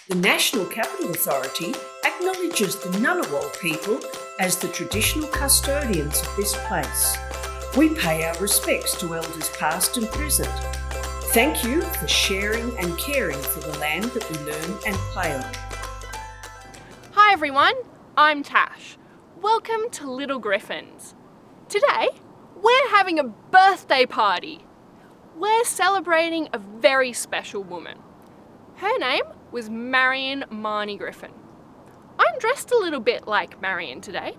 The National Capital Authority acknowledges the Ngunnawal people as the traditional custodians of this place. We pay our respects to elders past and present. Thank you for sharing and caring for the land that we learn and play on. Hi everyone, I'm Tash. Welcome to Little Griffins. Today, we're having a birthday party. We're celebrating a very special woman. Her name was Marion Griffin. I'm dressed a little bit like Marion today.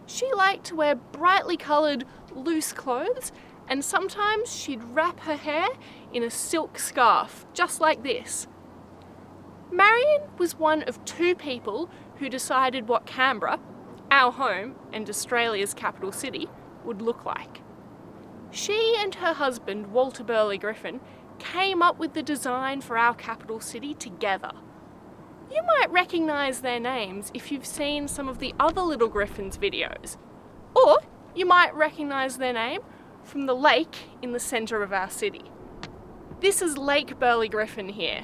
She liked to wear brightly coloured, loose clothes, and sometimes she'd wrap her hair in a silk scarf, just like this. Marion was one of two people who decided what Canberra, our home and Australia's capital city, would look like. She and her husband, Walter Burley Griffin, came up with the design for our capital city together. You might recognise their names if you've seen some of the other Little Griffins videos, or you might recognise their name from the lake in the centre of our city. This is Lake Burley Griffin here.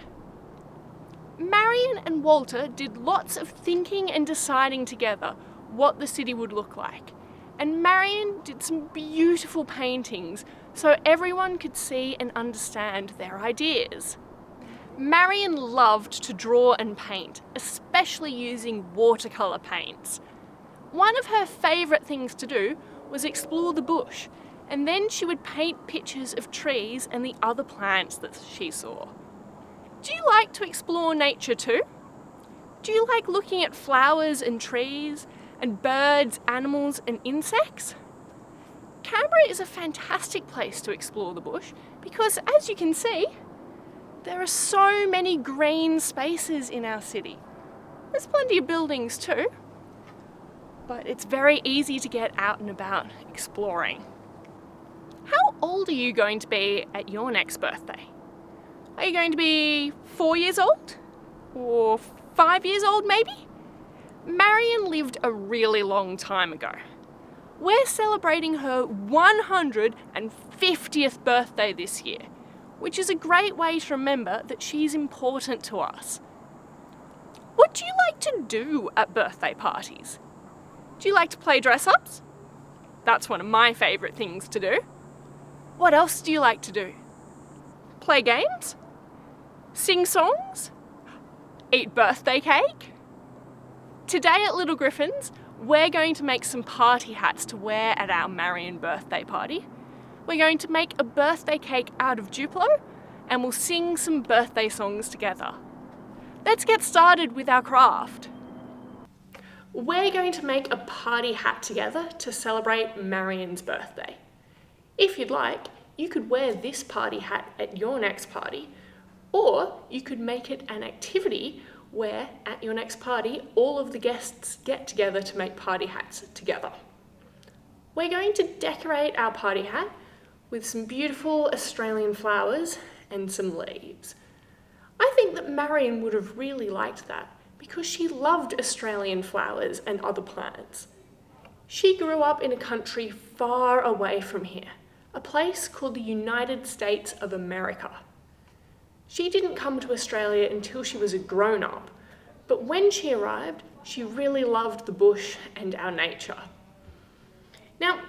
Marion and Walter did lots of thinking and deciding together what the city would look like, and Marion did some beautiful paintings so everyone could see and understand their ideas. Marion loved to draw and paint, especially using watercolour paints. One of her favourite things to do was explore the bush, and then she would paint pictures of trees and the other plants that she saw. Do you like to explore nature too? Do you like looking at flowers and trees and birds, animals and insects? Canberra is a fantastic place to explore the bush because, as you can see, there are so many green spaces in our city. There's plenty of buildings too, but it's very easy to get out and about exploring. How old are you going to be at your next birthday? Are you going to be 4 years old? Or 5 years old maybe? Marion lived a really long time ago. We're celebrating her 150th birthday this year, which is a great way to remember that she's important to us. What do you like to do at birthday parties? Do you like to play dress-ups? That's one of my favourite things to do. What else do you like to do? Play games? Sing songs? Eat birthday cake? Today at Little Griffins, we're going to make some party hats to wear at our Marion birthday party. We're going to make a birthday cake out of Duplo, and we'll sing some birthday songs together. Let's get started with our craft. We're going to make a party hat together to celebrate Marion's birthday. If you'd like, you could wear this party hat at your next party, or you could make it an activity where at your next party, all of the guests get together to make party hats together. We're going to decorate our party hat with some beautiful Australian flowers and some leaves. I think that Marion would have really liked that because she loved Australian flowers and other plants. She grew up in a country far away from here, a place called the United States of America. She didn't come to Australia until she was a grown-up, but when she arrived, she really loved the bush and our nature. Now,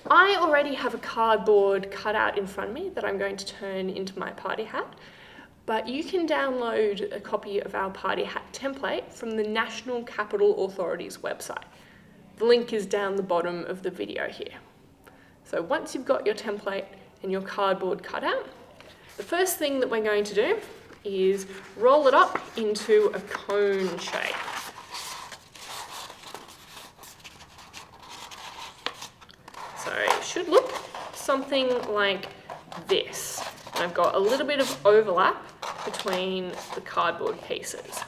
I already have a cardboard cutout in front of me that I'm going to turn into my party hat, but you can download a copy of our party hat template from the National Capital Authority's website. The link is down the bottom of the video here. So once you've got your template and your cardboard cutout, the first thing that we're going to do is roll it up into a cone shape. So it should look something like this. And I've got a little bit of overlap between the cardboard pieces.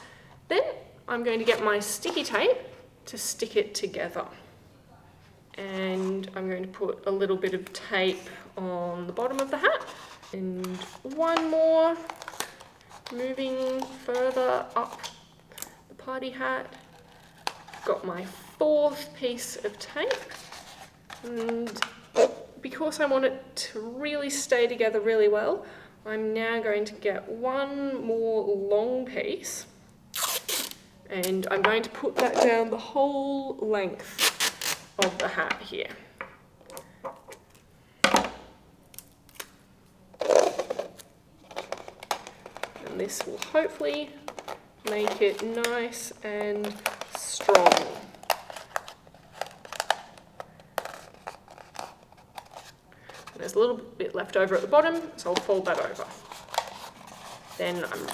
Then I'm going to get my sticky tape to stick it together. And I'm going to put a little bit of tape on the bottom of the hat. And one more, moving further up the party hat. Got my fourth piece of tape, and because I want it to really stay together really well, I'm now going to get one more long piece and I'm going to put that down the whole length of the hat here. And this will hopefully make it nice and strong. And there's a little bit left over at the bottom, so I'll fold that over. Then I'm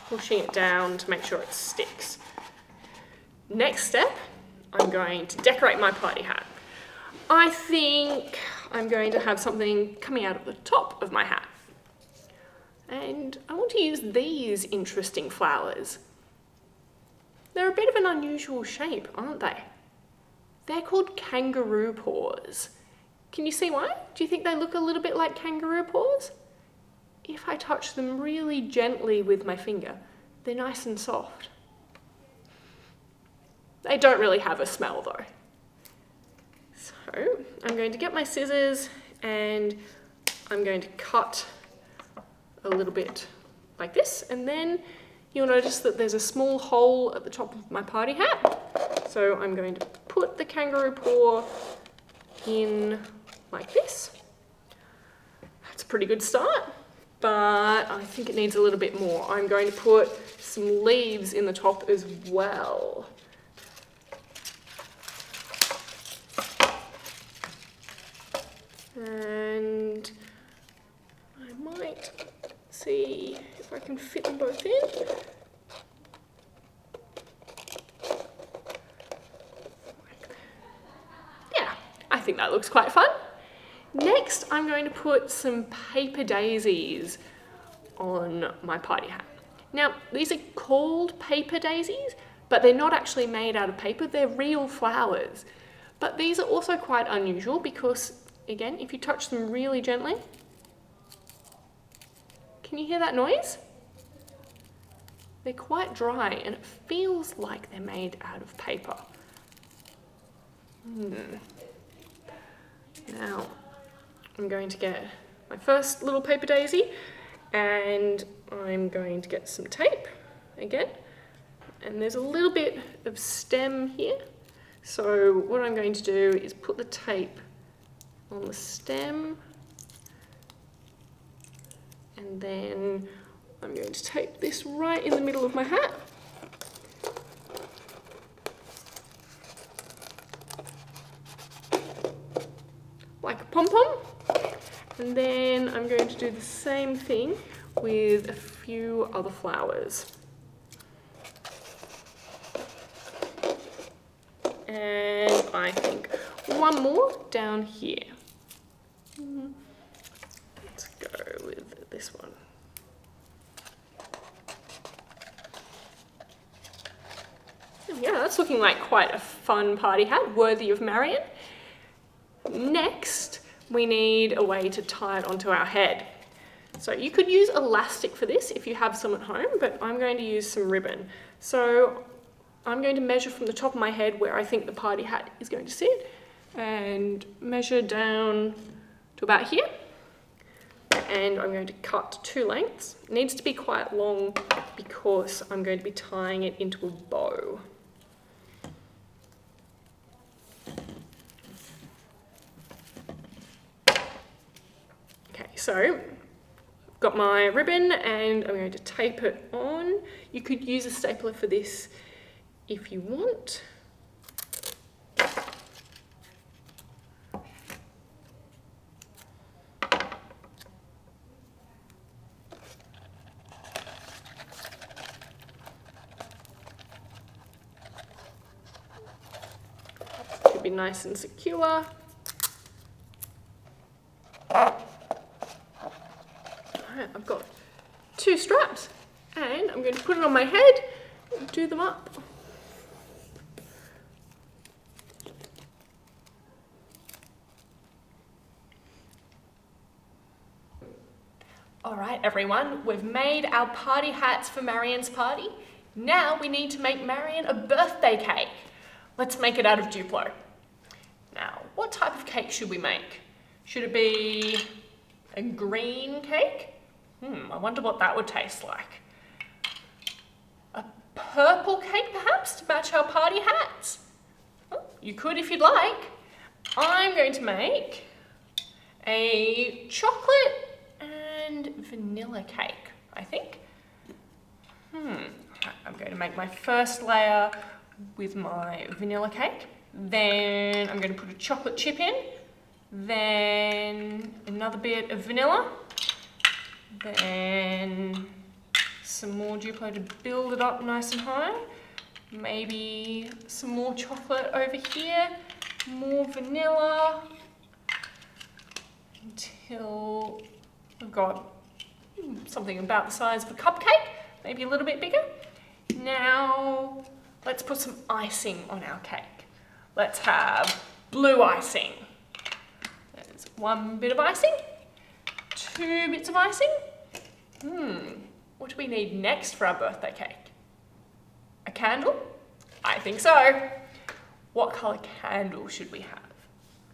pushing it down to make sure it sticks. Next step, I'm going to decorate my party hat. I think I'm going to have something coming out of the top of my hat. And I want to use these interesting flowers. They're a bit of an unusual shape, aren't they? They're called Kangaroo Paws. Can you see why? Do you think they look a little bit like kangaroo paws? If I touch them really gently with my finger, they're nice and soft. They don't really have a smell though. So I'm going to get my scissors and I'm going to cut a little bit like this, and then you'll notice that there's a small hole at the top of my party hat. So I'm going to put the kangaroo paw in like this. That's a pretty good start, but I think it needs a little bit more. I'm going to put some leaves in the top as well. And I might see if I can fit them both in. Yeah, I think that looks quite fun. Next, I'm going to put some paper daisies on my party hat. Now, these are called paper daisies, but they're not actually made out of paper, they're real flowers. But these are also quite unusual because, again, if you touch them really gently, can you hear that noise? They're quite dry and it feels like they're made out of paper. Now, I'm going to get my first little paper daisy and I'm going to get some tape again. And there's a little bit of stem here. So what I'm going to do is put the tape on the stem, and then I'm going to tape this right in the middle of my hat. Like a pom-pom. And then I'm going to do the same thing with a few other flowers. And I think one more down here. Let's go with this one. Yeah, that's looking like quite a fun party hat, worthy of Marion. Next, we need a way to tie it onto our head. So you could use elastic for this if you have some at home, but I'm going to use some ribbon. So I'm going to measure from the top of my head where I think the party hat is going to sit and measure down to about here. And I'm going to cut 2 lengths. It needs to be quite long because I'm going to be tying it into a bow. Okay, so I've got my ribbon and I'm going to tape it on. You could use a stapler for this if you want. Should be nice and secure. Alright, I've got 2 straps and I'm going to put it on my head and do them up. Alright everyone, we've made our party hats for Marion's party. Now we need to make Marion a birthday cake. Let's make it out of Duplo. Now, what type of cake should we make? Should it be a green cake I wonder what that would taste like. A purple cake, perhaps, to match our party hats? Oh, you could if you'd like. I'm going to make a chocolate and vanilla cake, I think. I'm going to make my first layer with my vanilla cake. Then I'm going to put a chocolate chip in. Then another bit of vanilla. Then some more Duplo to build it up nice and high. Maybe some more chocolate over here. More vanilla. Until I've got something about the size of a cupcake. Maybe a little bit bigger. Now, let's put some icing on our cake. Let's have blue icing. There's one bit of icing, 2 bits of icing. What do we need next for our birthday cake? A candle? I think so. What colour candle should we have?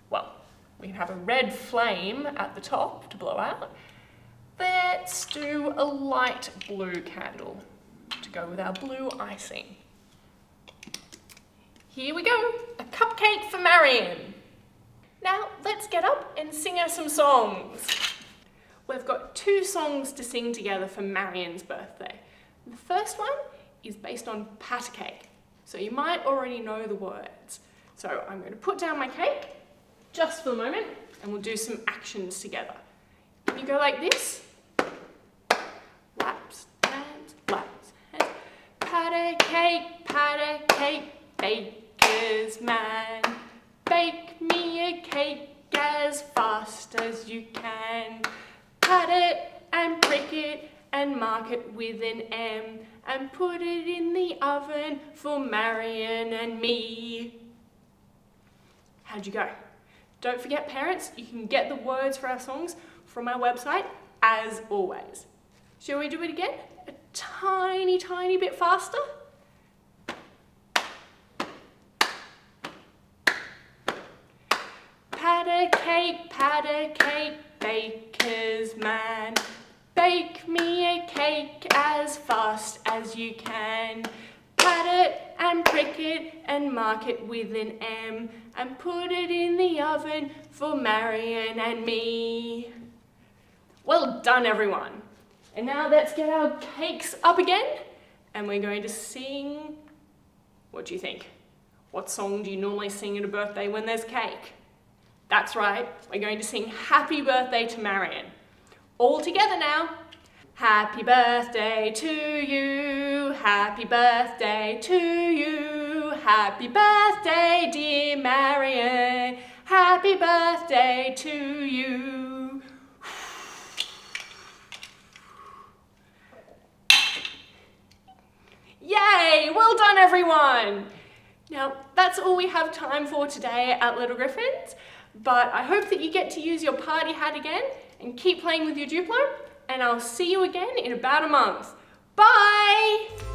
Well, we can have a red flame at the top to blow out. Let's do a light blue candle to go with our blue icing. Here we go, a cupcake for Marion. Now let's get up and sing her some songs. We've got 2 songs to sing together for Marion's birthday. The first one is based on pat cake, so you might already know the words. So I'm going to put down my cake just for the moment and we'll do some actions together. You go like this. Laps, hands, laps, hands. Pat a cake, baker's man. Bake me a cake as fast as you can. Pat it and prick it and mark it with an M and put it in the oven for Marion and me. How'd you go? Don't forget, parents, you can get the words for our songs from our website as always. Shall we do it again? A tiny, tiny bit faster? Pat a cake, baker's man. Bake me a cake as fast as you can. Pat it and prick it and mark it with an M and put it in the oven for Marion and me. Well done, everyone. And now let's get our cakes up again and we're going to sing. What do you think? What song do you normally sing at a birthday when there's cake? That's right, we're going to sing Happy Birthday to Marion. All together now. Happy birthday to you, happy birthday to you, happy birthday dear Marion, happy birthday to you. Yay, well done everyone. Now that's all we have time for today at Little Griffins, but I hope that you get to use your party hat again and keep playing with your Duplo. And I'll see you again in about a month. Bye!